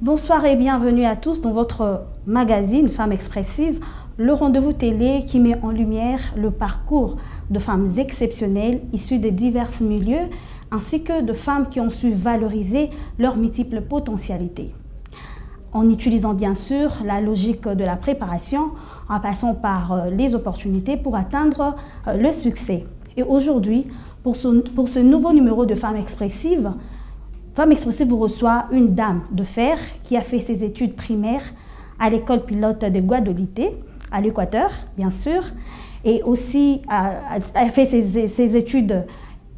Bonsoir et bienvenue à tous dans votre magazine Femmes Expressives, le rendez-vous télé qui met en lumière le parcours de femmes exceptionnelles issues de divers milieux ainsi que de femmes qui ont su valoriser leurs multiples potentialités. En utilisant bien sûr la logique de la préparation, en passant par les opportunités pour atteindre le succès. Et aujourd'hui, pour ce nouveau numéro de Femmes Expressives vous reçoit une dame de fer qui a fait ses études primaires à l'école pilote de Guadolité, à l'Équateur, bien sûr, et aussi a fait ses études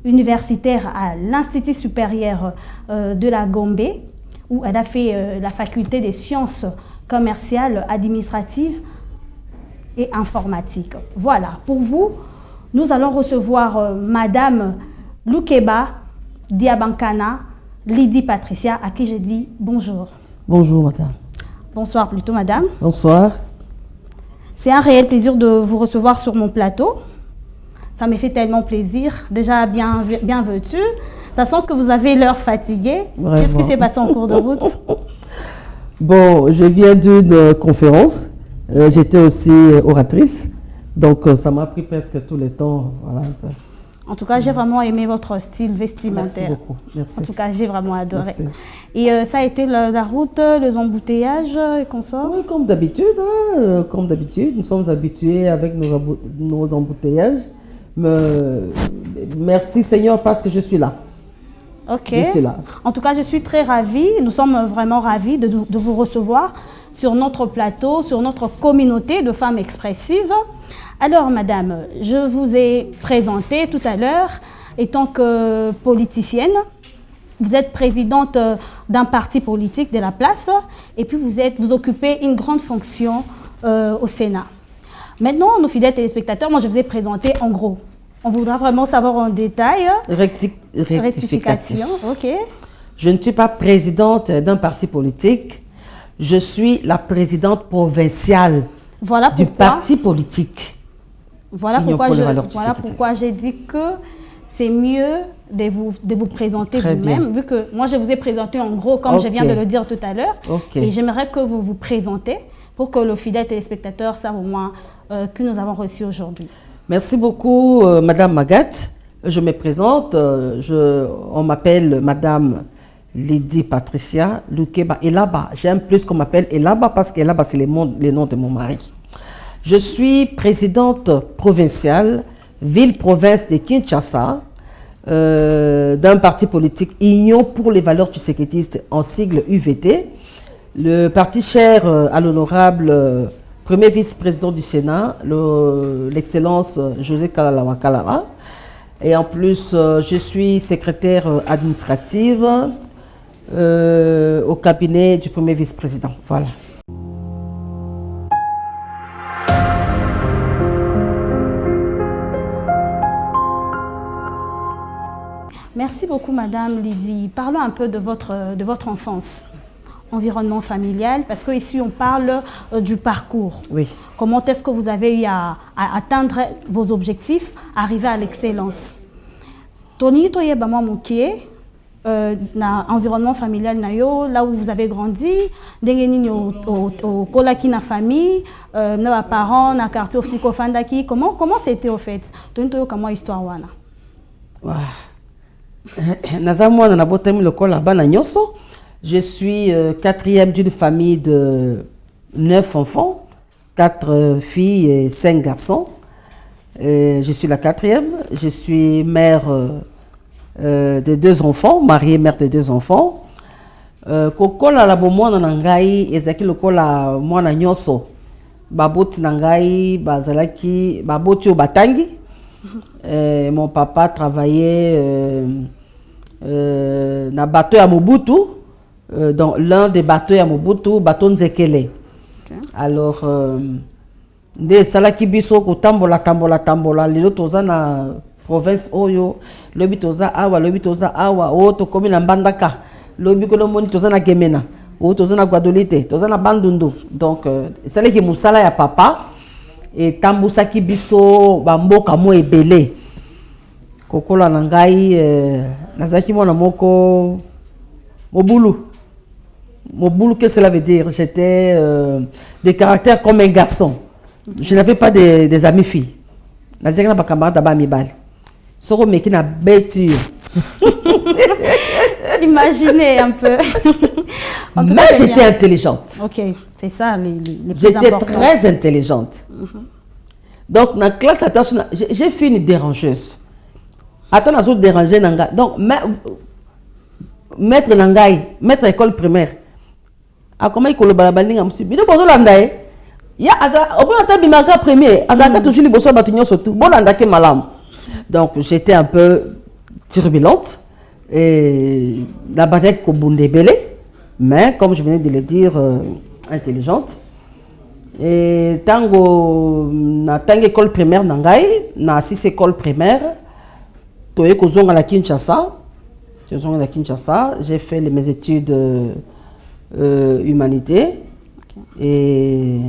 universitaires à l'Institut supérieur de la Gombe, où elle a fait la faculté des sciences commerciales, administratives et informatiques. Voilà, pour vous, nous allons recevoir Madame Lukeba Diabankana Lydie Patricia, à qui je dis bonjour. Bonjour, madame. Bonsoir plutôt, madame. Bonsoir. C'est un réel plaisir de vous recevoir sur mon plateau. Ça me fait tellement plaisir. Déjà bien vêtue. Ça sent que vous avez l'air fatigué. Qu'est-ce qui s'est passé en cours de route? Bon, je viens d'une conférence. J'étais aussi oratrice. Donc, ça m'a pris presque tout le temps. Voilà. En tout cas, j'ai vraiment aimé votre style vestimentaire. Merci beaucoup. Merci. En tout cas, j'ai vraiment adoré. Merci. Et ça a été la route, les embouteillages et consorts? Oui, comme d'habitude. Hein, comme d'habitude, nous sommes habitués avec nos embouteillages. Mais, merci Seigneur parce que je suis là. Ok. Je suis là. En tout cas, je suis très ravie. Nous sommes vraiment ravis de vous recevoir sur notre plateau, sur notre communauté de femmes expressives. Alors, madame, je vous ai présenté tout à l'heure étant que politicienne. Vous êtes présidente d'un parti politique de la place et puis vous occupez une grande fonction au Sénat. Maintenant, nos fidèles téléspectateurs, moi je vous ai présenté en gros. On voudra vraiment savoir en détail. Rectification. Ok. Je ne suis pas présidente d'un parti politique. Je suis la présidente provinciale du parti politique. Voilà pourquoi j'ai dit que c'est mieux de vous présenter vous-même, vu que moi je vous ai présenté en gros, comme je viens de le dire tout à l'heure. Et j'aimerais que vous vous présentez pour que le fidèle téléspectateur sache au moins que nous avons reçu aujourd'hui. Merci beaucoup, Madame Magat. Je me présente. On m'appelle Madame Lydie Patricia Lukeba Elaba. J'aime plus qu'on m'appelle Elaba parce qu'Elaba, c'est le nom de mon mari. Je suis présidente provinciale, ville-province de Kinshasa, d'un parti politique Union pour les valeurs tshisekétistes, en sigle UVT. Le parti cher à l'honorable premier vice-président du Sénat, l'excellence José Kalala Kalala. Et en plus, je suis secrétaire administrative au cabinet du premier vice-président. Voilà. Merci beaucoup, Madame Lydie. Parlons un peu de votre enfance, environnement familial, parce qu'ici, on parle du parcours. Oui. Comment est-ce que vous avez eu à atteindre vos objectifs, arriver à l'excellence? Tony, toi, environnement familial, là où vous avez grandi, au kolaki na famille, na parents, na quartier aussi kofandaki. Comment c'était au fait? Tony, comment histoire wana? Je suis quatrième d'une famille de 9 enfants, 4 filles et 5 garçons. Je suis la quatrième. Je suis mère de 2 enfants, mariée, mère de 2 enfants. Kokola la bomona nangai ezaki lokola mwana nyoso. Baboti nangai bazalaki baboti obatangi. Mon papa travaillait na bateau à Mobutu, dans l'un des bateaux à Mobutu, bateau Nzekele. Alors, de salaki biso ko tambola lelo toza na province oyo lobi toza awa o to komi na Mbandaka lobi ko moni toza na Gemena o toza na Guadolité toza na Bandundu. Donc salaki musala ya papa et tambusaki biso bamboka mo ebele. Kokola nangai nazaki mwana moko mobulu Mon boulot, qu'est-ce que cela veut dire? J'étais des caractères comme un garçon. Je n'avais pas des amis filles. La zéna ba camarade d'abord mi bal. Soro meki na bêtise. Imaginez un peu. En tout Mais cas, j'étais intelligente. Ok, c'est ça les plus J'étais importants. très intelligente. Donc, dans la classe, attention, j'ai fait une dérangeuse. Attends, les autres déranger nanga. Donc, maître Nangaï, maître école primaire. A comment il collabore avec nous? Il est bon Landaï. Il y a au point de bimaga premier. Azaka toujours les bosses batunions surtout. Bon Landake malam. Donc, j'étais un peu turbulente. Et la bataille Kobunde Belé. Mais, comme je venais de le dire, intelligente. Et tango na école primaire Nangaï, na 6 écoles primaires. Toye kozonga la Kinshasa. J'ai fait mes études humanité. Et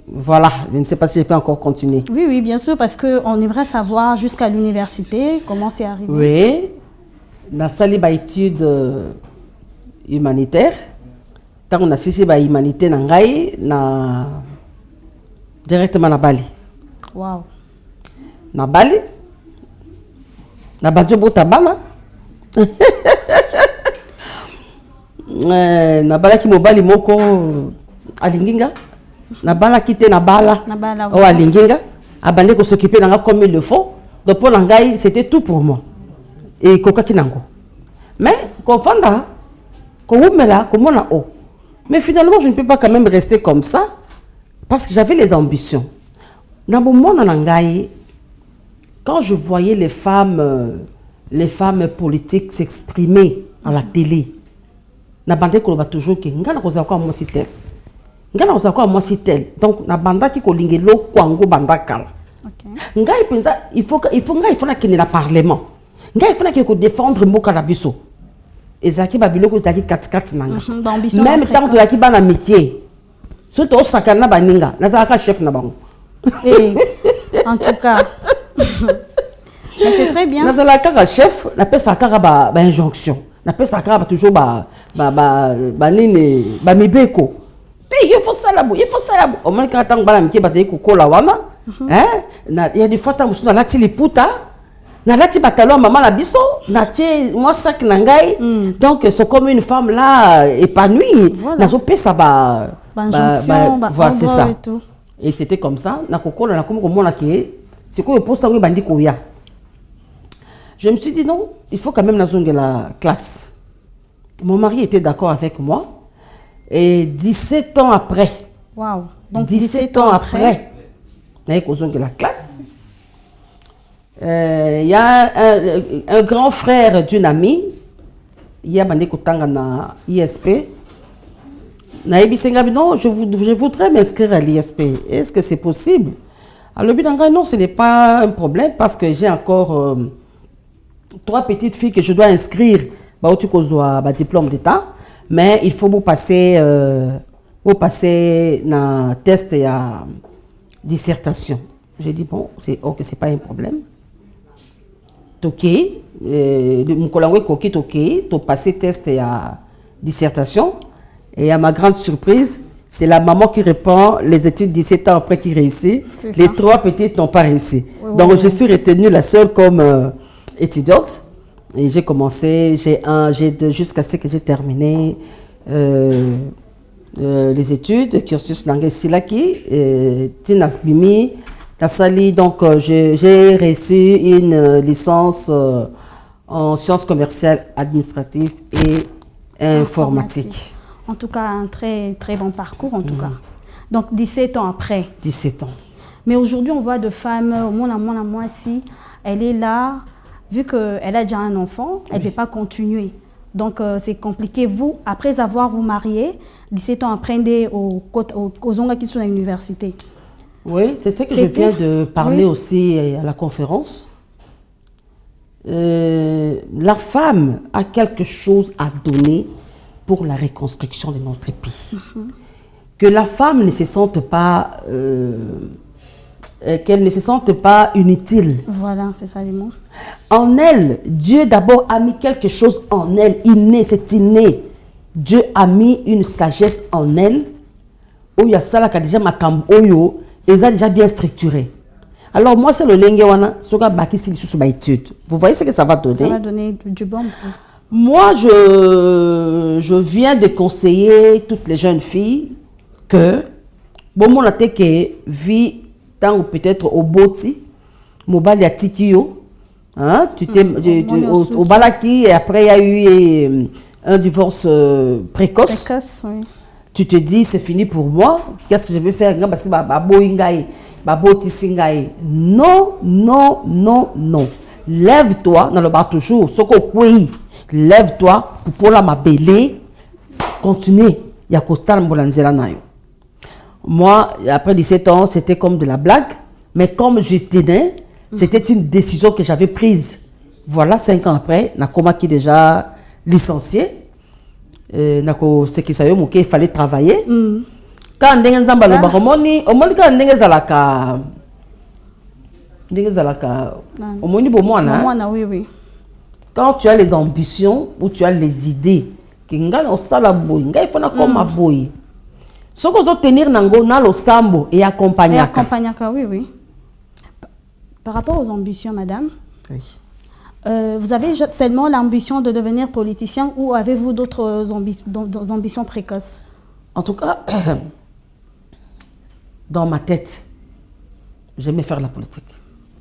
voilà, je ne sais pas si je peux encore continuer. Oui, oui, bien sûr, parce qu'on aimerait savoir jusqu'à l'université comment c'est arrivé. Oui, na sali ba études humanitaires. Tant on a cessé ba humanité Nangaï, na directement na Bali. Wow. Na Bali, na Badjobo Tabana. Na Bala ki mobali moko alinginga. Na Bala kite na Bala. O alinginga. Abande ko s'occuper nanga comme il le faut. Donc pour Nangaï, c'était tout pour moi. Et koka kinango. Mais confanda, ko wumela, ko mona o. Mais finalement, je ne peux pas quand même rester comme ça. Parce que j'avais les ambitions. Dans mon monde en Nangaï, quand je voyais les femmes politiques s'exprimer à la télé, na bande ko ba toujours que ngana ko za ko mo sitel. Ngana ko za ko mo sitel. Donc na banda ki ko lingelo kwango banda kala. OK. Ngai penza il faut na kene na parlement. Ngai il faut na ko défendre moka na biso. Ezaki babilo ko zaki 4 nanga. Même tant que yaki bana métier. Surtout au sakana baninga, na za ka chef na bango. Et en tout cas mais c'est très bien. Dans la carte chef, la paix sa carte ba injonction. La paix sa carte toujours ba nini ba mibeko. Il faut ça là, il faut ça là. Au moins quand on va la ba ko la wana, hein? Il y a des fois tant musu na lati liputa, na lati batalo maman la biso, na tie moi sac nangai. Donc c'est comme une femme là épanouie. Na zo paix ça ba voilà c'est ça. Et c'était comme ça, na kokola na comme mona ki c'est quoi pour ça oui bandi koya. Je me suis dit non, il faut quand même la classe. Mon mari était d'accord avec moi. Et 17 ans après, wow. Donc 17 ans après, il y a la classe. Il y a un grand frère d'une amie, il y a na ISP. Non, je voudrais m'inscrire à l'ISP. Est-ce que c'est possible? Alors, non, ce n'est pas un problème parce que j'ai encore 3 petites filles que je dois inscrire au diplôme d'État, mais il faut vous passer un test et à dissertation. J'ai dit bon, c'est ok, c'est pas un problème. Ok, mon collègue coquet, ok, tu passer test et à dissertation. Et à ma grande surprise, c'est la maman qui répond les études 17 ans après qui réussit. Les 3 petites n'ont pas réussi. Oui, donc je suis retenue la seule comme étudiante. Et j'ai commencé, j'ai 1, j'ai 2, jusqu'à ce que j'ai terminé les études, cursus langue silaki, Tinas Bimi, Tassali. Donc j'ai reçu une licence en sciences commerciales, administratives et informatiques. En tout cas, un très, très bon parcours, en tout cas. Donc, 17 ans après. 17 ans. Mais aujourd'hui, on voit de femmes, au moins à moi, si elle est là, vu qu'elle a déjà un enfant, elle ne peut pas continuer. Donc, c'est compliqué. Vous, après avoir vous marié, 17 ans après, aux Zonga qui sont à l'université. Oui, c'est ce que je viens de parler aussi à la conférence. La femme a quelque chose à donner pour la reconstruction de notre pays. Que la femme ne se sente pas, qu'elle ne se sente pas inutile. Voilà, c'est ça les mots. En elle, Dieu d'abord a mis quelque chose en elle, inné, c'est inné. Dieu a mis une sagesse en elle. Où il y a ça là qui a déjà ma camboyo, et ça déjà bien structuré. Alors moi c'est le lenguewana, ce que baki si sous ma étude. Vous voyez ce que ça va donner? Ça va donner du bon. Moi je viens de conseiller toutes les jeunes filles que bon mon até que vie tant ou peut-être au boti, mobile ya tikio, hein, tu t'es au balaki et après il y a eu un divorce précoce. Précoce, oui. Tu te dis, c'est fini pour moi. Qu'est-ce que je vais faire? Non, non, non, non. Lève-toi, dans le bar toujours, lève-toi pour la m'appeler. Continue. Il y a Costa Mbolanzela Nayo. Moi, après 17 ans, c'était comme de la blague. Mais comme je tenais, c'était une décision que j'avais prise. Voilà, 5 ans après, Nakoma qui est déjà licencié. Ce qui il fallait travailler. Quand quand tu as les ambitions ou tu as les idées, il faut ce qu'on tenir le sambo et accompagner. Oui, oui. Par rapport aux ambitions, madame. Oui. Vous avez seulement l'ambition de devenir politicien ou avez-vous d'autres ambitions précoces? En tout cas, dans ma tête, j'aimais faire la politique.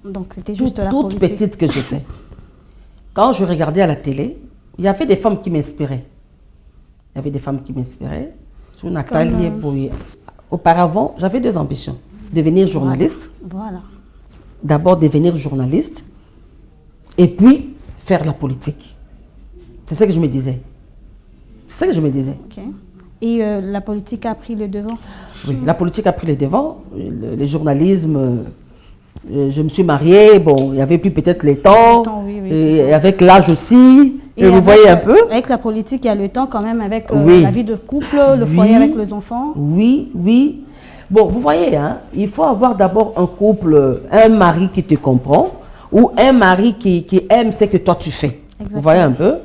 Donc c'était juste la toute politique. Petite que j'étais. Quand je regardais à la télé, il y avait des femmes qui m'inspiraient. Sur Nathalie Boye. Auparavant, j'avais 2 ambitions. Devenir journaliste. Voilà. D'abord devenir journaliste. Et puis, faire la politique. C'est ça que je me disais. Okay. Et la politique a pris le devant? Oui, la politique a pris le devant. Le journalisme, je me suis mariée. Bon, il n'y avait plus peut-être le temps. Oui, et avec l'âge aussi. Et vous voyez un peu. Avec la politique, il y a le temps quand même avec la vie de couple, le foyer avec les enfants. Oui, oui. Bon, vous voyez, hein, il faut avoir d'abord un couple, un mari qui te comprend. Ou un mari qui aime ce que toi tu fais. Exactement. Vous voyez un peu.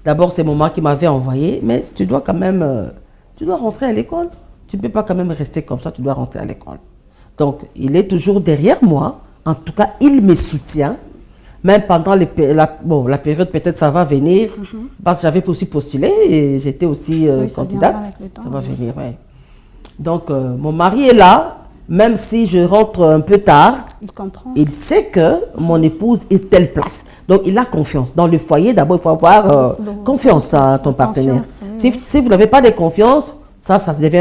D'abord, c'est mon mari qui m'avait envoyé, mais tu dois quand même, tu dois rentrer à l'école. Tu ne peux pas quand même rester comme ça, tu dois rentrer à l'école. Donc, il est toujours derrière moi. En tout cas, il me soutient. Même pendant la période, peut-être ça va venir. Parce que j'avais aussi postulé et j'étais aussi candidate. Ça va venir, oui. Donc, mon mari est là. Même si je rentre un peu tard, il comprend. Il sait que mon épouse est telle place. Donc, il a confiance. Dans le foyer, d'abord, il faut avoir confiance à ton partenaire. Oui. Si vous n'avez pas de confiance, ça devait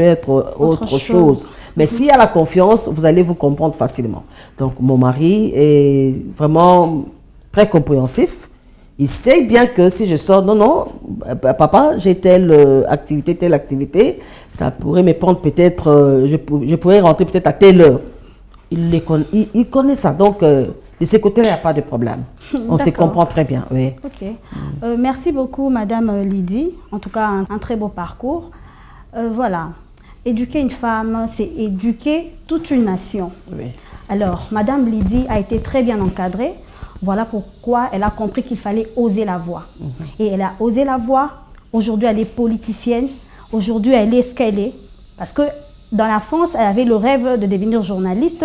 être autre chose. Mais s'il y a la confiance, vous allez vous comprendre facilement. Donc, mon mari est vraiment très compréhensif. Il sait bien que si je sors, non, papa, j'ai telle activité, ça pourrait me prendre peut-être, je pourrais rentrer peut-être à telle heure. Il connaît ça, donc de ce côté-là, il n'y a pas de problème. On se comprend très bien, oui. Ok. Merci beaucoup, Madame Lydie. En tout cas, un très beau parcours. Voilà. Éduquer une femme, c'est éduquer toute une nation. Oui. Alors, Madame Lydie a été très bien encadrée. Voilà pourquoi elle a compris qu'il fallait oser la voix. Et elle a osé la voix. Aujourd'hui, elle est politicienne. Aujourd'hui, elle est ce qu'elle est. Parce que dans la France, elle avait le rêve de devenir journaliste,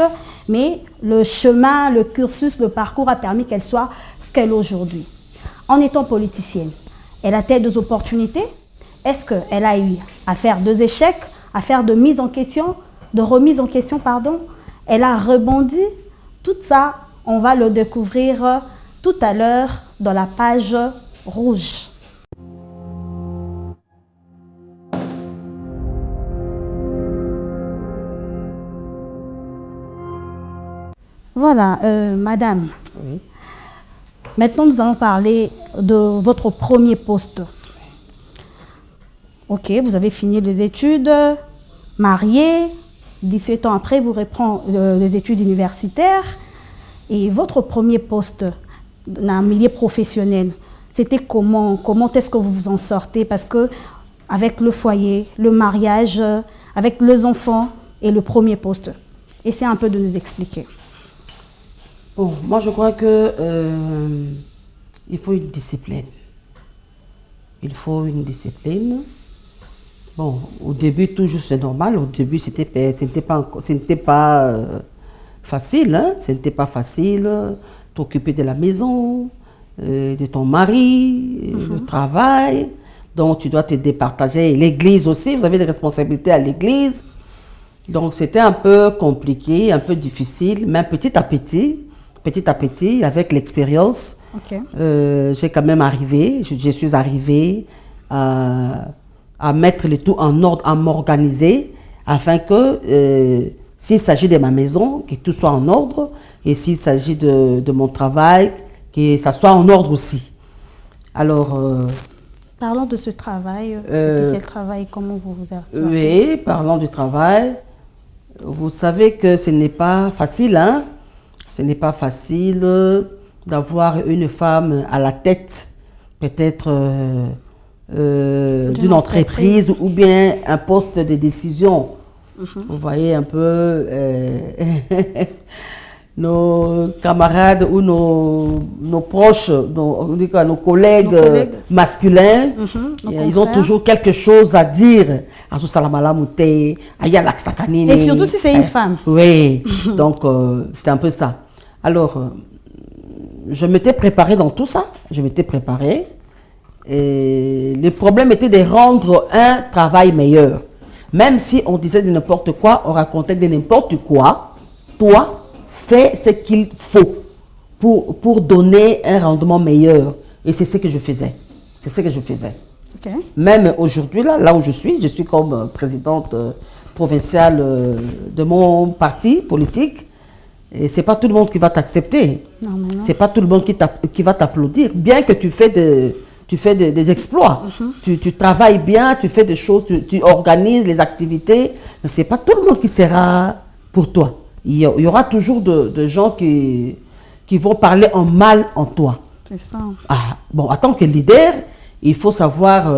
mais le chemin, le cursus, le parcours a permis qu'elle soit ce qu'elle est aujourd'hui. En étant politicienne, elle a-t-elle 2 opportunités? Est-ce qu'elle a eu à faire 2 échecs, à faire de remise en question, pardon? Elle a rebondi. Tout ça, on va le découvrir tout à l'heure dans la page rouge. Voilà, madame. Oui. Maintenant, nous allons parler de votre premier poste. Ok, vous avez fini les études, marié. 17 ans après, vous reprenez les études universitaires. Et votre premier poste dans un milieu professionnel, c'était comment? Comment est-ce que vous vous en sortez? Parce que avec le foyer, le mariage, avec les enfants et le premier poste. Essayez un peu de nous expliquer. Bon, moi je crois que il faut une discipline. Il faut une discipline. Bon, au début, toujours c'est normal. Au début, ce n'était pas facile. Hein? Ce n'était pas facile. T'occuper de la maison, de ton mari, le travail. Donc, tu dois te départager. L'église aussi, vous avez des responsabilités à l'église. Donc, c'était un peu compliqué, un peu difficile. Mais petit à petit, avec l'expérience, j'ai quand même je suis arrivée à mettre le tout en ordre, à m'organiser, afin que s'il s'agit de ma maison, que tout soit en ordre, et s'il s'agit de mon travail, que ça soit en ordre aussi. Alors... parlons de ce travail. C'était quel travail? Comment vous vous assurez? Oui, parlons du travail. Vous savez que ce n'est pas facile, hein? Ce n'est pas facile d'avoir une femme à la tête, peut-être d'une entreprise ou bien un poste de décision. Vous voyez un peu nos camarades ou nos proches, nos collègues masculins, ils ont toujours quelque chose à dire. Et surtout si c'est une femme. Oui, donc c'est un peu ça. Alors, je m'étais préparée dans tout ça. Je m'étais préparée. Et le problème était de rendre un travail meilleur. Même si on disait de n'importe quoi, on racontait de n'importe quoi, toi, fais ce qu'il faut pour donner un rendement meilleur. Et c'est ce que je faisais. C'est ce que je faisais. Okay. Même aujourd'hui, là où je suis comme présidente provinciale de mon parti politique. Et ce n'est pas tout le monde qui va t'accepter. Ce n'est pas tout le monde qui va t'applaudir. Bien que tu fais des exploits. Tu travailles bien, tu fais des choses, tu organises les activités. Mais ce n'est pas tout le monde qui sera pour toi. Il y aura toujours de gens qui vont parler en mal en toi. C'est ça. Ah, bon, en tant que leader, il faut savoir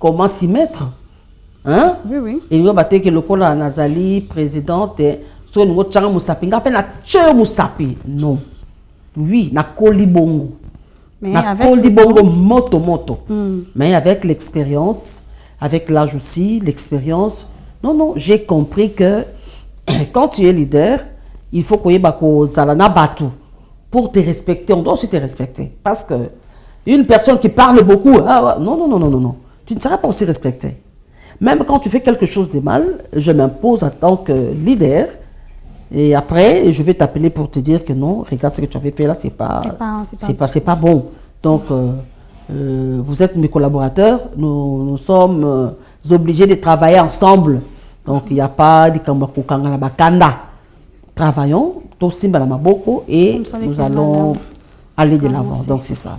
comment s'y mettre. Hein? Oui, oui. Et nous, que le pôle Nazali, présidente, non. Oui, na kolibongo. Mais na avec kolibongo moto. Mais avec l'expérience, avec l'âge aussi, l'expérience. Non, j'ai compris que quand tu es leader, il faut qu'il y ait pour te respecter, on doit aussi te respecter. Parce que une personne qui parle beaucoup, non. Tu ne seras pas aussi respecté. Même quand tu fais quelque chose de mal, je m'impose en tant que leader. Et après, je vais t'appeler pour te dire que non, regarde ce que tu avais fait là, c'est pas bon. Donc, vous êtes mes collaborateurs, nous sommes obligés de travailler ensemble. Donc, il n'y a pas de Bakanda. Travaillons, et nous allons aller de l'avant. Donc, c'est ça.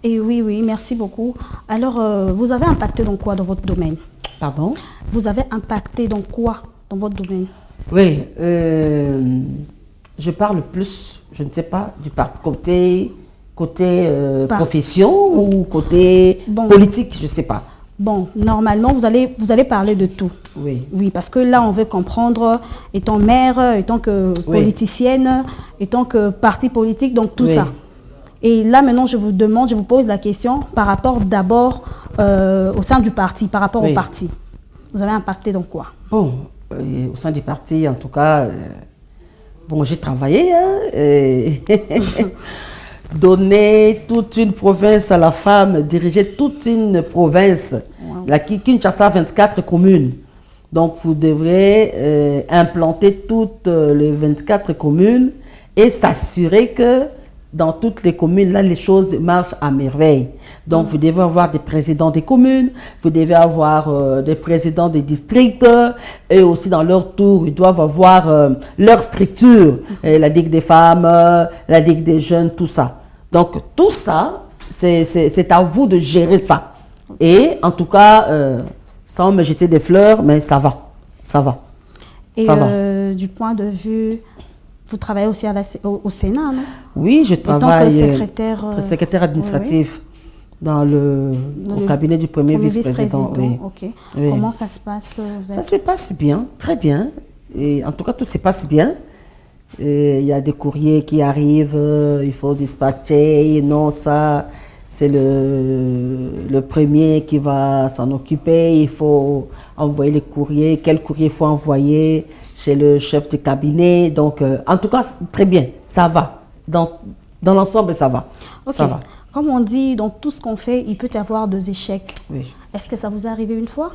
Et oui, merci beaucoup. Alors, vous avez impacté dans quoi dans votre domaine? Pardon? Vous avez impacté dans quoi dans votre domaine? Oui, je parle plus, je ne sais pas, du côté profession ou côté politique, je ne sais pas. Bon, normalement, vous allez parler de tout. Oui. Oui, parce que là, on veut comprendre, étant maire, étant que politicienne, étant que parti politique, donc tout ça. Et là, maintenant, je vous pose la question par rapport d'abord au sein du parti, par rapport au parti. Vous avez impacté dans quoi? Bon, au sein du parti, en tout cas, j'ai travaillé, donner toute une province à la femme, diriger toute une province, la Kinshasa, 24 communes. Donc, vous devrez implanter toutes les 24 communes et s'assurer que dans toutes les communes, là, les choses marchent à merveille. Donc, vous devez avoir des présidents des communes, vous devez avoir des présidents des districts, et aussi dans leur tour, ils doivent avoir leur structure, la Ligue des femmes, la Ligue des jeunes, tout ça. Donc, tout ça, c'est à vous de gérer ça. Et en tout cas, sans me jeter des fleurs, mais ça va. Et du point de vue... Vous travaillez aussi au Sénat, non? Oui, je travaille secrétaire administratif au cabinet du premier vice-président. Oui. Comment ça se passe? Ça se passe bien, très bien. Et en tout cas, tout se passe bien. Il y a des courriers qui arrivent, il faut dispatcher, non, ça c'est le premier qui va s'en occuper. Il faut envoyer les courriers. Quel courrier il faut envoyer chez le chef de cabinet. Donc, en tout cas, très bien, ça va. Dans l'ensemble, ça va. Ok. Ça va. Comme on dit, dans tout ce qu'on fait, il peut y avoir des échecs. Oui. Est-ce que ça vous est arrivé une fois?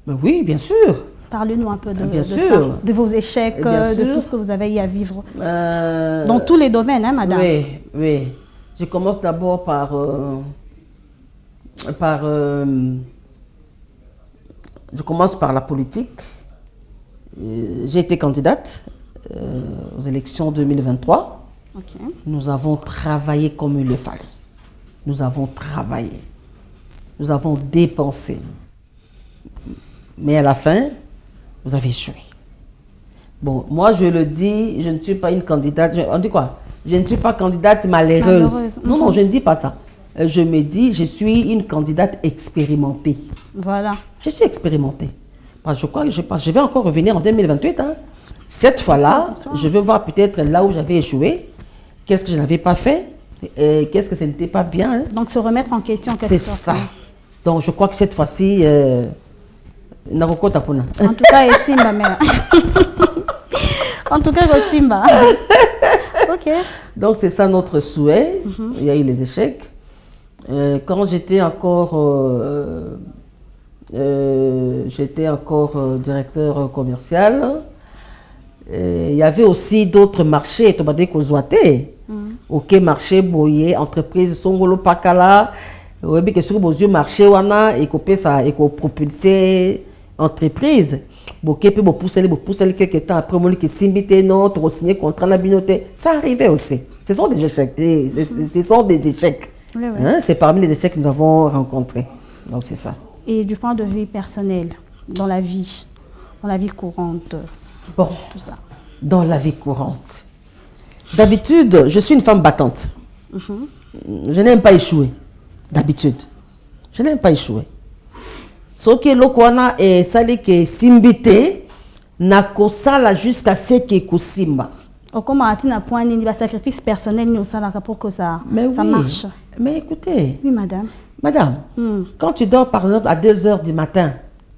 Mais oui, bien sûr. Parlez-nous un peu de Bien ça, sûr. de vos échecs, Bien de sûr. tout ce que vous avez eu à vivre. Dans tous les domaines, hein, madame? Oui, oui. Je commence d'abord je commence par la politique. J'ai été candidate aux élections 2023. Ok. Nous avons travaillé comme il le fallait. Nous avons travaillé. Nous avons dépensé. Mais à la fin, vous avez échoué. Bon, moi je le dis, je ne suis pas une candidate. On dit quoi? Je ne suis pas candidate malheureuse. Non, non, je ne dis pas ça. Je me dis, je suis une candidate expérimentée. Voilà. Je suis expérimentée. Parce que je crois que je vais encore revenir en 2028. Hein. Cette fois-là, je vais voir peut-être là où j'avais échoué. Qu'est-ce que je n'avais pas fait? Qu'est-ce que ce n'était pas bien? Hein. Donc se remettre en question. C'est ça. Donc je crois que cette fois-ci, Naroko Tapuna. En tout cas, Simba, mère. En tout cas, Simba. Ok. Donc c'est ça notre souhait. Il y a eu les échecs. Quand j'étais encore, directeur commercial, il y avait aussi d'autres marchés. Tu m'as dit qu'aux Ouaté, ok, marché boyer, entreprise Songolo Pakala, oui, que sur vos yeux marché wana et copier ça et propulser entreprise. Ok, puis vous poussez quelques temps après, mon qui s'invite notre signer contrat la binoté, ça arrivait aussi. Ce sont des échecs. Ce sont des échecs. Oui, oui. Hein, c'est parmi les échecs que nous avons rencontrés. Donc c'est ça. Et du point de vue personnel, dans la vie courante, Bon, tout ça. dans la vie courante. D'habitude, je suis une femme battante. Je n'aime pas échouer. D'habitude. Je n'aime pas échouer. Ce que l'okwana est sali que simbité, na kosala jusqu'à ce que kosimba. Comment a-t-il un point de sacrifice personnel pour que ça marche? Mais écoutez. Oui, madame. Madame, quand tu dors par exemple à 2 heures du matin,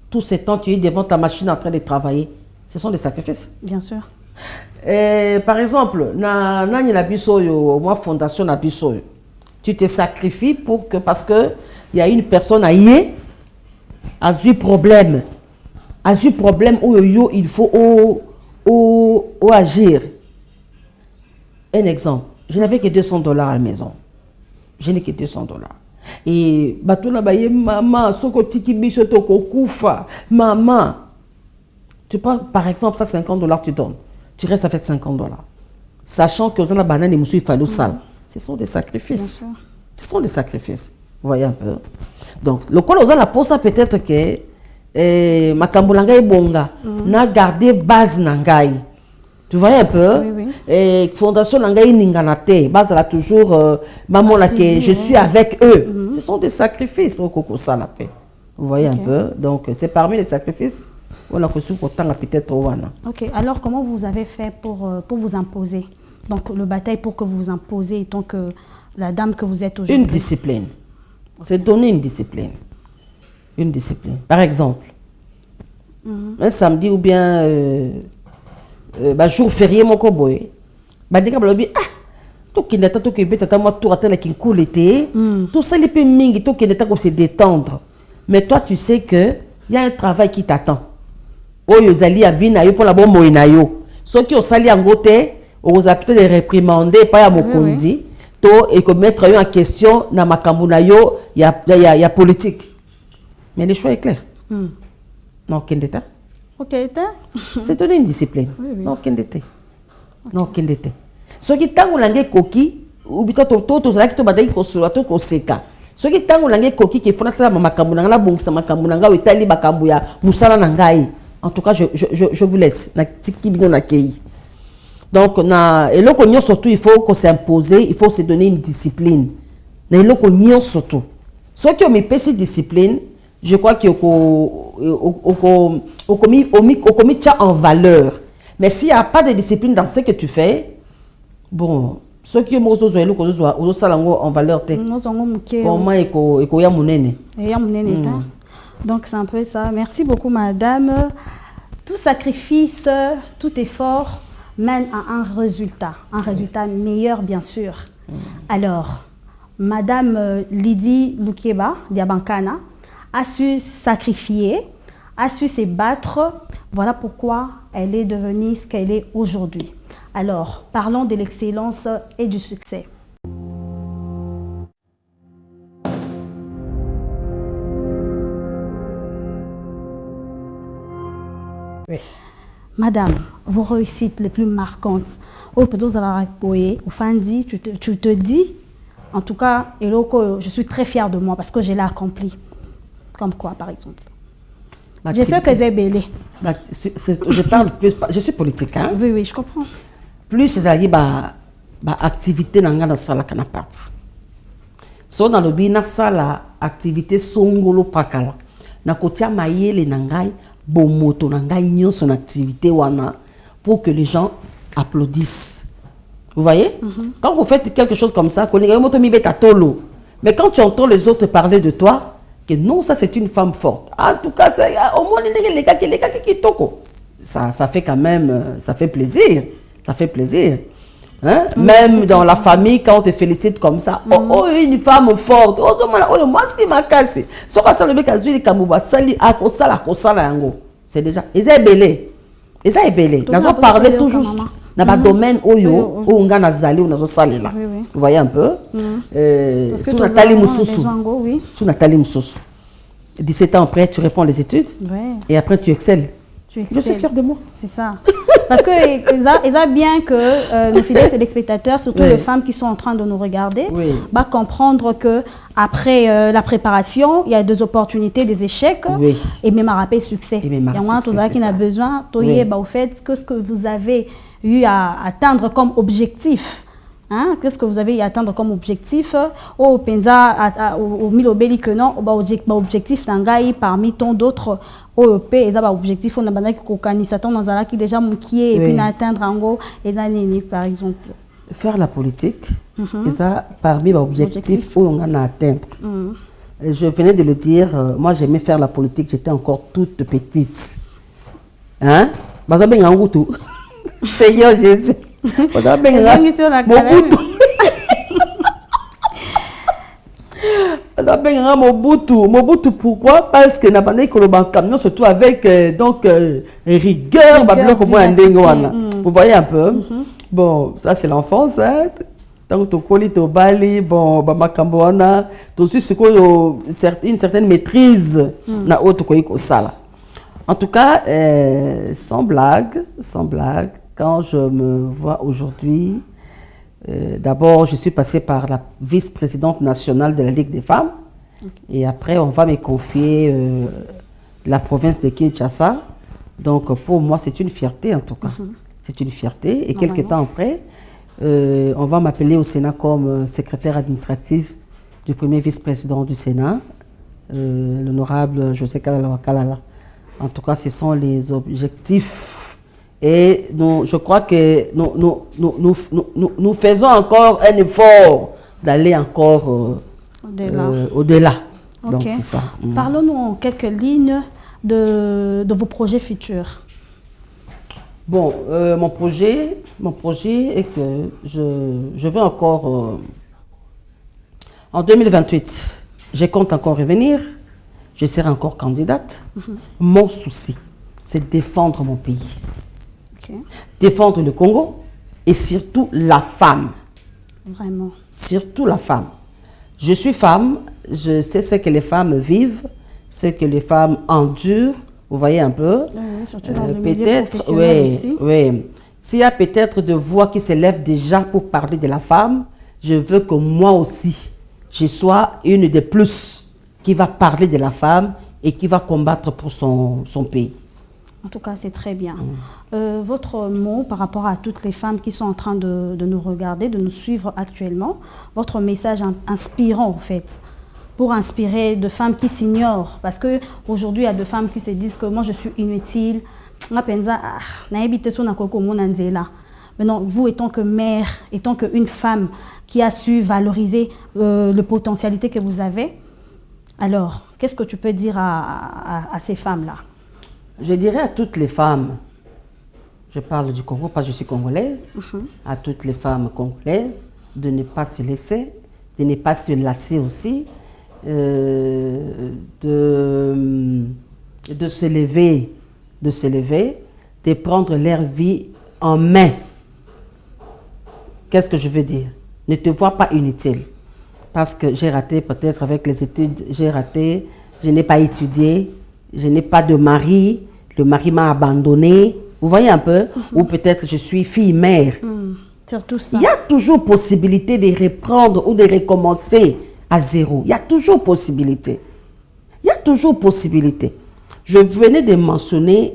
tout ce temps tu es devant ta machine en train de travailler, ce sont des sacrifices. Bien sûr. Par exemple, moi fondation na biso, tu te sacrifies parce que il y a une personne aïe a eu problème où il faut agir. Un exemple, je n'avais que $200 à la maison. Je n'ai que $200. Et maman, maman, tu parles, par exemple, ça $50 tu donnes. Tu restes avec $50. Sachant que vous avez banane et monsieur, il fallait sale. Ce sont des sacrifices. Ce sont des sacrifices. Vous voyez un peu. Donc, le quoi vous avez pour ça peut-être que ma kambulanga est bonga. N'a gardé base nangai. Tu vois un peu? Oui, oui. Et Fondation Nangai Ninganate, base là toujours, maman là que je suis avec eux. Ce sont des sacrifices au Coco Salapé. Vous voyez un peu? Donc, c'est parmi les sacrifices. On a reçu pourtant peut-être au Wana. Ok, alors comment vous avez fait pour vous imposer? Donc, le bataille pour que vous vous imposez, tant que la dame que vous êtes aujourd'hui. Une discipline. C'est donner une discipline. Une discipline. Par exemple, un samedi ou bien jour férié mon coboy, tout qui n'était tout qui était moi tout à qui coule l'été, tout ça les peu mingi tout qui n'était qu'on se détendre. Mais toi tu sais que il y a un travail qui t'attend. Oh yozali a vina yo pour la bonne moinayo. Ceux qui ont sali en côté, on vous a peut-être les réprimander pas à mokonzi, to et que mettre en question na makamuna yo y a politique. Mais le choix est clair. Non kendeta. Ok, c'est donner une discipline. Oui. Non kendete. Non kendete. Ce qui tango langue koki ou bito to zaki to badai ko sura to ko seka. Ce qui tango langue koki qui fona ça makamuna na bongisa makamuna nga etali bakambu ya musala na ngai. En tout cas, je vous laisse. Donc, surtout, il faut qu'on s'imposer, il faut se donner une discipline. Surtout. Ceux qui ont mis cette discipline, je crois qu'ils ont mis en valeur. Mais s'il n'y a pas de discipline dans ce que tu fais, bon, Ceux qui ont en valeur, donc c'est un peu ça. Merci beaucoup, madame. Tout sacrifice, tout effort mène à un résultat meilleur, bien sûr. Alors, madame Lydie Lukeba Diabankana a su sacrifier, a su se battre. Voilà pourquoi elle est devenue ce qu'elle est aujourd'hui. Alors, parlons de l'excellence et du succès. Oui. Madame, vos réussites les plus marquantes, tu te dis, en tout cas, je suis très fière de moi parce que je l'ai accompli. Comme quoi, par exemple? Je sais que c'est belé. Je parle plus, je suis politique, hein? Oui, oui, je comprends. Plus c'est-à-dire activité dans la salle qui n'a pas. So dans le bina salle activité songolo pakala. Na kotia mayele nangai bomoto nangai nyon son activité wana pour que les gens applaudissent. Vous voyez? Quand vous faites quelque chose comme ça, mais quand tu entends les autres parler de toi, que non, ça c'est une femme forte. En tout cas, au moins les gars qui toko. Ça fait quand même, ça fait plaisir. Ça fait plaisir. Hein? Même dans la famille, quand on te félicite comme ça, oh, une femme forte. Oh, moi, c'est ma casse. C'est déjà. Ils sont belés. Ils sont belés. Nous avons parlé toujours dans le domaine où on a zali ou nous salé là. Vous voyez un peu? Sous Nathalie Moussoussou. Sous Nathalie Moussoussou. 17 ans après, tu réponds les études. Et après, tu excelles. Je suis fière de moi. C'est ça. Parce que ils ont bien que nos fidèles téléspectateurs, surtout les femmes qui sont en train de nous regarder, comprendre que après la préparation, il y a des opportunités, des échecs, et même à rappeler succès. Il y a moins qui a besoin, au fait que ce que vous avez eu à atteindre comme objectif. Hein? Qu'est-ce que vous avez eu à atteindre comme objectif? Au Penza, au Milobeli que non, objectif n'angai parmi tant d'autres. OEP, ils ont un objectif, on a besoin qui déjà et puis atteindre en gros, par exemple. Faire la politique, ça parmi les objectifs où on a atteindre. Je venais de le dire, moi j'aimais faire la politique, j'étais encore toute petite. Hein? Seigneur Jésus. Mobutu, pourquoi? Parce que n'a pas de camion, surtout avec rigueur, vous voyez un peu. Bon, ça c'est l'enfance. Hein? Tant que tu as bali, bon, bamakamboana, tu as aussi une certaine maîtrise na autre sala. En tout cas, sans blague, quand je me vois aujourd'hui, d'abord, je suis passée par la vice-présidente nationale de la Ligue des femmes. Et après, on va me confier la province de Kinshasa. Donc, pour moi, c'est une fierté en tout cas. C'est une fierté. Et quelques temps après, on va m'appeler au Sénat comme secrétaire administratif du premier vice-président du Sénat, l'honorable José Kalala. En tout cas, ce sont les objectifs. Et je crois que nous faisons encore un effort d'aller encore au-delà. Donc, c'est ça. Parlons-nous en quelques lignes de vos projets futurs. Bon, mon projet est que je veux encore... en 2028, je compte encore revenir. Je serai encore candidate. Mon souci, c'est défendre mon pays. Défendre le Congo et surtout la femme. Vraiment. Surtout la femme. Je suis femme, je sais ce que les femmes vivent, ce que les femmes endurent. Vous voyez un peu. Surtout dans le milieu professionnel aussi. Oui. S'il y a peut-être de voix qui s'élèvent déjà pour parler de la femme, je veux que moi aussi, je sois une des plus qui va parler de la femme et qui va combattre pour son pays. En tout cas, c'est très bien. Votre mot par rapport à toutes les femmes qui sont en train de nous regarder, de nous suivre actuellement, votre message inspirant en fait, pour inspirer de femmes qui s'ignorent. Parce qu'aujourd'hui, il y a des femmes qui se disent que moi je suis inutile. Maintenant, vous étant que mère, étant qu'une femme qui a su valoriser les potentialités que vous avez, alors, qu'est-ce que tu peux dire à ces femmes-là? Je dirais à toutes les femmes, je parle du Congo parce que je suis congolaise, à toutes les femmes congolaises, de ne pas se laisser, de ne pas se lasser aussi, de se lever, de prendre leur vie en main. Qu'est-ce que je veux dire? Ne te vois pas inutile. Parce que j'ai raté peut-être avec les études, j'ai raté, je n'ai pas étudié, je n'ai pas de mari, le mari m'a abandonné, vous voyez un peu, ou peut-être je suis fille-mère. Surtout ça. Il y a toujours possibilité de reprendre ou de recommencer à zéro. Il y a toujours possibilité. Il y a toujours possibilité. Je venais de mentionner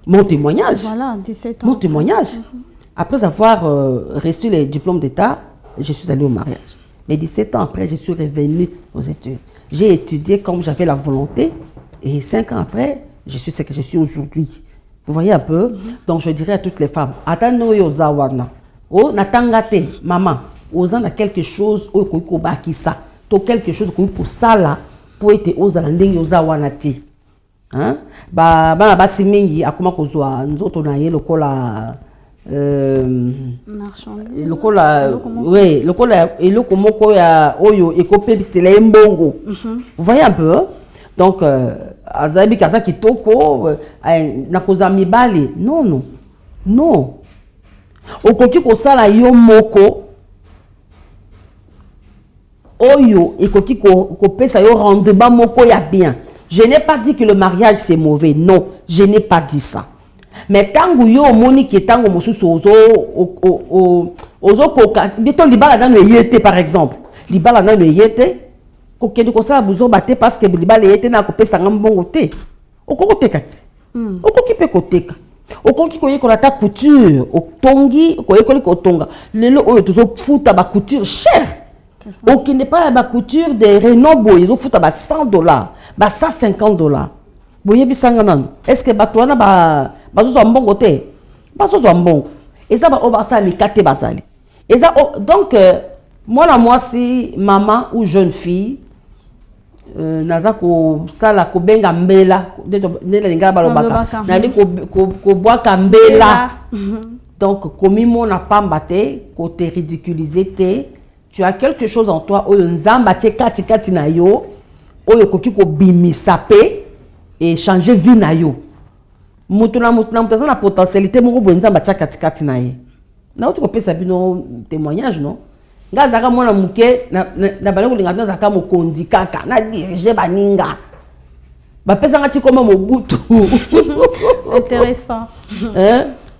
mon témoignage. Voilà, 17 ans. Mon témoignage. Après avoir reçu les diplômes d'État, je suis allée au mariage. Mais 17 ans après, je suis revenue aux études. J'ai étudié comme j'avais la volonté. Et 5 ans après, je suis ce que je suis aujourd'hui. Vous voyez un peu? Donc je dirais à toutes les femmes, attendez aux zawana. Oh, natangate, maman. Aux a quelque chose, au koubaki ça. To quelque chose pour ça là, pour être aux alanding aux zawanati. Hein? Ba simingi, akuma kozwa, nous autres on a eu le cola. Oui, le cola et le komoko ya oyo ekopé c'est les mbongo. Vous voyez un peu? Donc azabi kaza kitoko na koza mibali non okoki kosala yo moko oyo ekoki kopesa yo rendement moko ya bien. Je n'ai pas dit que le mariage c'est mauvais, non, je n'ai pas dit ça. Mais tangu yo moni ke tangu mosusu ozo koka bito libala dans le yete par exemple, libala dans le yete ko kende ko sala buzo baté parce que libala yete na ko pesa ngambongo te okoko teka ti okoki pe ko teka okoki ko yekola ta couture otongi ko yekoli ko tonga lelo oyo tozo futa ba couture cher. Ok, n'est pas la couture de Renault, ils ont foutu à $100, bah $150. Est-ce que Batouana ba un bon côté? Bah bon. Et ça va au basa mi kate basali. Et ça donc moi si maman ou jeune fille naza ko sala ko benga mbela ne la linga balobaka na li ko bois kambela. Donc comme mon n'a pas mbaté ko te ridiculiser te. Tu as quelque chose en toi, oyo nzamba te kati na yo, oyo koki ko bimisape et changer vie na yo. Mutuna na potentialité moko bo nzamba tia kati na ye. Na otu ko pesa bino témoignage non? Nga zaka mona muke na bale ko linga zaka mokonzi kaka na diriger baninga. Ba pesa ngati koma mobutu. Intéressant.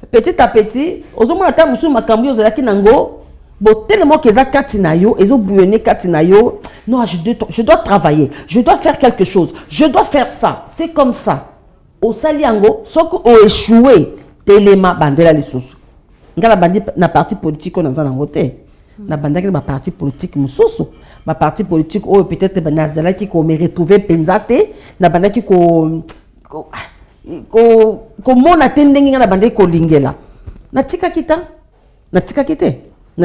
Petit à petit, ozomona ta musu makambi ozalaki nango. Bon, tellement que ça katinayo, ils ont bouillonné katinayo. Non, je dois travailler, je dois faire quelque chose, je dois faire ça. C'est comme ça. Au saliango, sauf qu'on échoué, téléma bandela les sous. Ngala bandi na parti politique on a un voté. Na bandaki na parti politique musoso. Ma parti politique oh peut-être banazala qui ko me retrouver penzate, na bandaki ko mona tendengi na bandaki ko lingela. Na tika kita na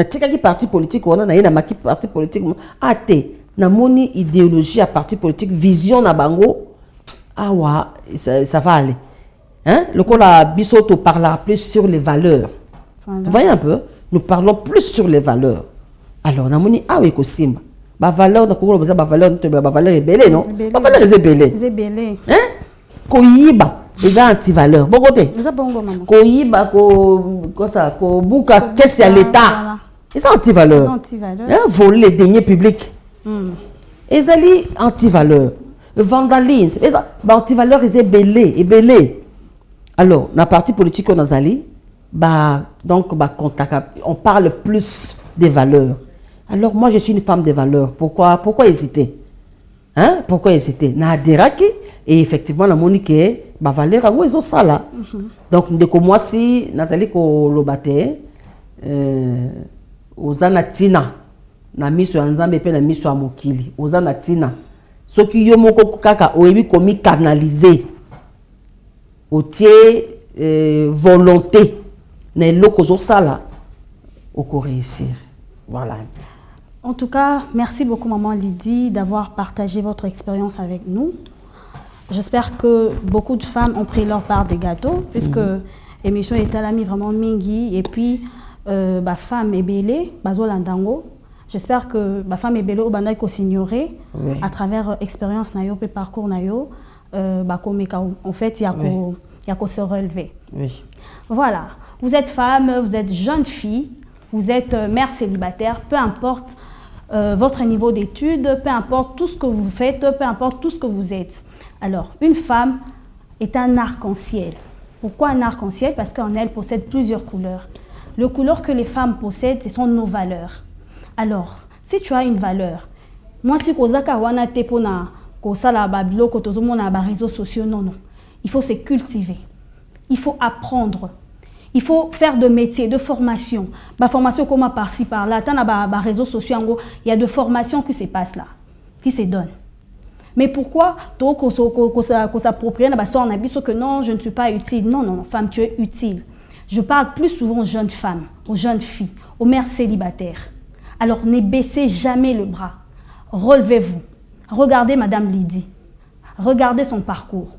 tika ki parti politique on a na maki parti politique ate na moni idéologie à parti politique vision na bango awa ça va aller hein le cola bisoto parle plus sur les valeurs. Voilà. Vous voyez un peu, nous parlons plus sur les valeurs. Alors na moni awe ko simba ba valeur na ko ba valeur est belé non ba valeur est belé hein ko yiba les anti-valeurs. Bon côté. Koyiba ko ça ko buka qu'est-ce à l'état. Les anti-valeurs. Hein, voler les deniers publics. Les alliés anti-valeurs. Le vandalisme. Les anti-valeurs ils belé. Alors, dans la partie politique on a allé donc contact on parle plus des valeurs. Alors moi je suis une femme des valeurs. Pourquoi hésiter? Hein? Pourquoi hésiter? Na deraki et effectivement la monique ba valeur a ils ont ça là. Donc de comme moi si nazali ko lobate ozana tina na miso ya nzambe pe na miso ya mokili ozana tina soki yo moko kaka oyebi komi canaliser otie volonté, n'est l'occasion ça là, au réussir. Voilà. En tout cas, merci beaucoup Maman Lydie d'avoir partagé votre expérience avec nous. J'espère que beaucoup de femmes ont pris leur part des gâteaux, puisque l'émission est à l'ami vraiment mingi, et puis femme est belle, bazolandango. J'espère que ma femme est belle, banda ko s'ignorer à travers expérience nayo et parcours nayo, en fait il y a qu'à se relever. Oui. Voilà, vous êtes femme, vous êtes jeune fille, vous êtes mère célibataire, peu importe votre niveau d'études, peu importe tout ce que vous faites, peu importe tout ce que vous êtes. Alors, une femme est un arc-en-ciel. Pourquoi un arc-en-ciel? Parce qu'en elle possède plusieurs couleurs. Les couleurs que les femmes possèdent, ce sont nos valeurs. Alors, si tu as une valeur, moi si kozaka wana tepona kosala babilo kotozomona ba réseaux sociaux, non. Il faut se cultiver. Il faut apprendre. Il faut faire de métiers, de formation. Ba formation comme par-ci par-là, tant ba réseaux sociaux il y a de formations qui se passent là, qui se donnent. Mais pourquoi qu'on s'approprie que non, je ne suis pas utile. Non, femme, tu es utile. Je parle plus souvent aux jeunes femmes, aux jeunes filles, aux mères célibataires. Alors, ne baissez jamais le bras. Relevez-vous. Regardez Madame Lydie. Regardez son parcours.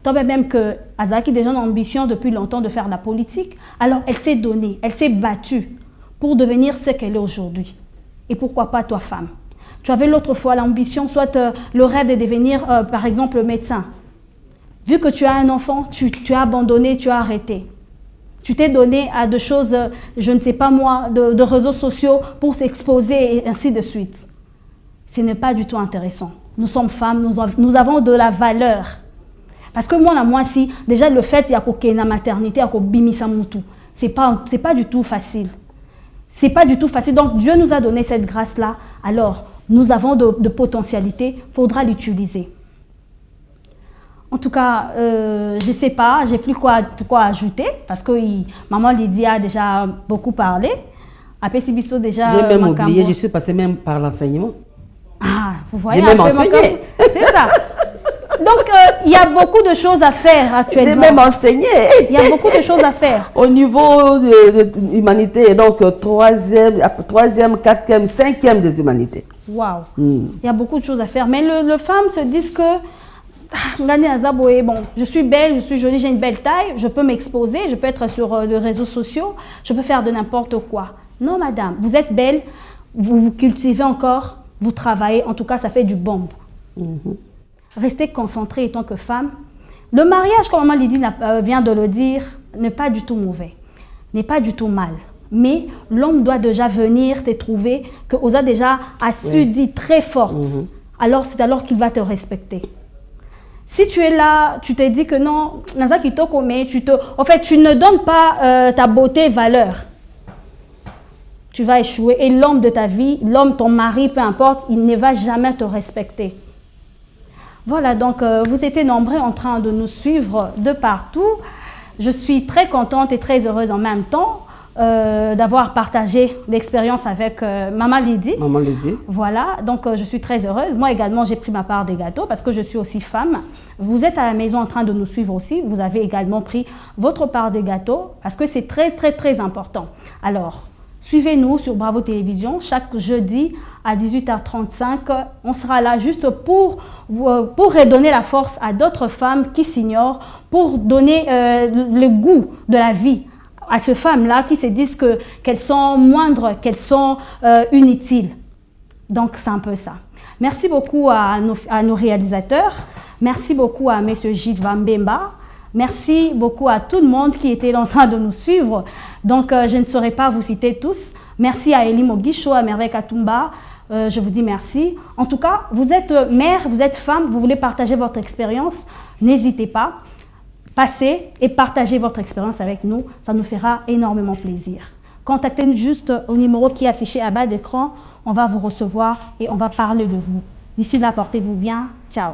Tant même que Azaki déjà une ambition depuis longtemps de faire la politique, alors elle s'est donnée, elle s'est battue pour devenir ce qu'elle est aujourd'hui. Et pourquoi pas toi, femme? Tu avais l'autre fois l'ambition, soit le rêve de devenir, par exemple, médecin. Vu que tu as un enfant, tu as abandonné, tu as arrêté. Tu t'es donné à des choses, je ne sais pas moi, de réseaux sociaux pour s'exposer et ainsi de suite. Ce n'est pas du tout intéressant. Nous sommes femmes, nous avons de la valeur. Parce que moi, si, déjà le fait, il y a une maternité, il y a bimisa mutu. C'est pas du tout facile. C'est pas du tout facile. Donc Dieu nous a donné cette grâce-là. Alors, nous avons de potentialités, il faudra l'utiliser. En tout cas, je ne sais pas, j'ai plus quoi ajouter parce que Maman Lydie a déjà beaucoup parlé. Après Sibiso déjà. J'ai même oublié, je suis passée même par l'enseignement. Ah, vous voyez. J'ai même enseigné. C'est ça. Donc, il y a beaucoup de choses à faire actuellement. J'ai même enseigné. Il y a beaucoup de choses à faire. Au niveau de l'humanité, donc troisième, 4e, 5e des humanités. Waouh. Il y a beaucoup de choses à faire. Mais les femmes se disent que bon, je suis belle, je suis jolie, j'ai une belle taille, je peux m'exposer, je peux être sur les réseaux sociaux, je peux faire de n'importe quoi. Non, madame, vous êtes belle, vous vous cultivez encore, vous travaillez, en tout cas, ça fait du bon. Restez concentrée en tant que femme. Le mariage, comme Maman Lydie vient de le dire, n'est pas du tout mauvais, n'est pas du tout mal. Mais l'homme doit déjà venir te trouver, que Osa déjà a su dire très forte. Alors, c'est alors qu'il va te respecter. Si tu es là, tu te dis que non, en fait, tu ne donnes pas ta beauté valeur. Tu vas échouer. Et l'homme de ta vie, l'homme, ton mari, peu importe, il ne va jamais te respecter. Voilà, donc vous étiez nombreux en train de nous suivre de partout. Je suis très contente et très heureuse en même temps d'avoir partagé l'expérience avec Maman Lydie. Maman Lydie. Voilà, donc je suis très heureuse. Moi également, j'ai pris ma part des gâteaux parce que je suis aussi femme. Vous êtes à la maison en train de nous suivre aussi. Vous avez également pris votre part des gâteaux parce que c'est très, très, très important. Alors, suivez-nous sur Bravo Télévision chaque jeudi à 18h35. On sera là juste pour redonner la force à d'autres femmes qui s'ignorent, pour donner le goût de la vie à ces femmes-là qui se disent qu'elles sont moindres, qu'elles sont inutiles. Donc, c'est un peu ça. Merci beaucoup à nos réalisateurs. Merci beaucoup à M. Gilles Vambemba. Merci beaucoup à tout le monde qui était en train de nous suivre. Donc, je ne saurais pas vous citer tous. Merci à Elie Moguicho, à Merveille Katumba. Je vous dis merci. En tout cas, vous êtes mère, vous êtes femme, vous voulez partager votre expérience. N'hésitez pas. Passez et partagez votre expérience avec nous. Ça nous fera énormément plaisir. Contactez-nous juste au numéro qui est affiché à bas d'écran. On va vous recevoir et on va parler de vous. D'ici là, portez-vous bien. Ciao.